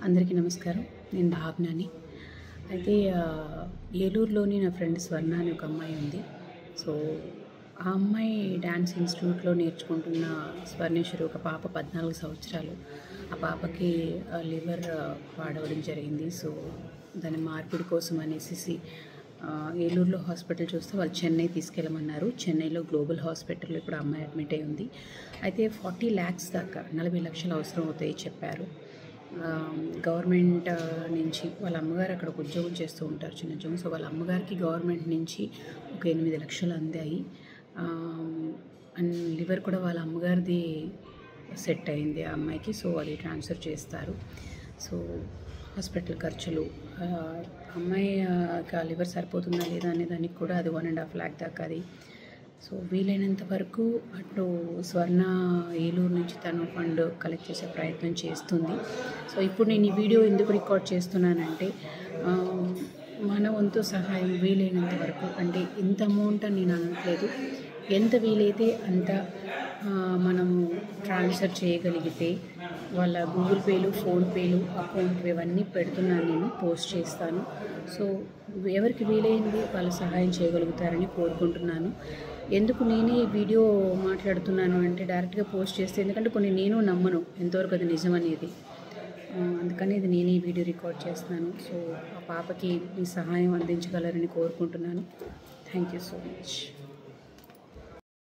అందరికీ నమస్కారం. నేను భావనని. అయితే ఏలూరులోని నా ఫ్రెండ్ స్వర్ణ అనే ఒక అమ్మాయి ఉంది. సో ఆ అమ్మాయి డ్యాన్స్ ఇన్స్టిట్యూట్లో నేర్చుకుంటున్న స్వర్ణేశ్వరి ఒక పాప 14 సంవత్సరాలు. ఆ పాపకి లివర్ పాడవడం జరిగింది. సో దాని మార్పిడి కోసం అనేసి ఏలూరులో హాస్పిటల్ చూస్తే వాళ్ళు చెన్నై తీసుకెళ్ళమన్నారు. చెన్నైలో గ్లోబల్ హాస్పిటల్లో ఇప్పుడు అమ్మాయి అడ్మిట్ అయి ఉంది. అయితే 40 lakhs దాకా 40 లక్షలు అవసరం అవుతాయి చెప్పారు. గవర్నమెంట్ నుంచి వాళ్ళ అమ్మగారు అక్కడ ఒక ఉద్యోగం చేస్తూ ఉంటారు, చిన్న ఉద్యోగం. సో వాళ్ళ అమ్మగారికి గవర్నమెంట్ నుంచి ఒక 8 లక్షలు అందాయి. అండ్ లివర్ కూడా వాళ్ళ అమ్మగారిది సెట్ అయింది ఆ అమ్మాయికి. సో అది ట్రాన్స్ఫర్ చేస్తారు. సో హాస్పిటల్ ఖర్చులు, అమ్మాయి లివర్ సరిపోతుందా లేదా అనే దానికి కూడా అది 1.5 lakh దాకా అది. సో వీలైనంత వరకు అటు స్వర్ణ ఏలూరు నుంచి తను ఫండ్ కలెక్ట్ చేసే ప్రయత్నం చేస్తుంది. సో ఇప్పుడు నేను ఈ వీడియో ఎందుకు రికార్డ్ చేస్తున్నానంటే, మన వంతు సహాయం వీలైనంత వరకు, అంటే ఇంత అమౌంట్ అని నేను అనట్లేదు, ఎంత వీలైతే అంత మనము ట్రాన్స్ఫర్ చేయగలిగితే వాళ్ళ గూగుల్ పేలు, ఫోన్పేలు, అకౌంట్ ఇవన్నీ పెడుతున్నాను, నేను పోస్ట్ చేస్తాను. సో ఎవరికి వీలైంది వాళ్ళు సహాయం చేయగలుగుతారని కోరుకుంటున్నాను. ఎందుకు నేనే ఈ వీడియో మాట్లాడుతున్నాను అంటే, డైరెక్ట్గా పోస్ట్ చేస్తే, ఎందుకంటే కొన్ని నేను నమ్మను ఎంతవరకు అది నిజం అనేది. అందుకని ఇది నేనే ఈ వీడియో రికార్డ్ చేస్తున్నాను. సో ఆ పాపకి మీ సహాయం అందించగలరని కోరుకుంటున్నాను. Thank you so much.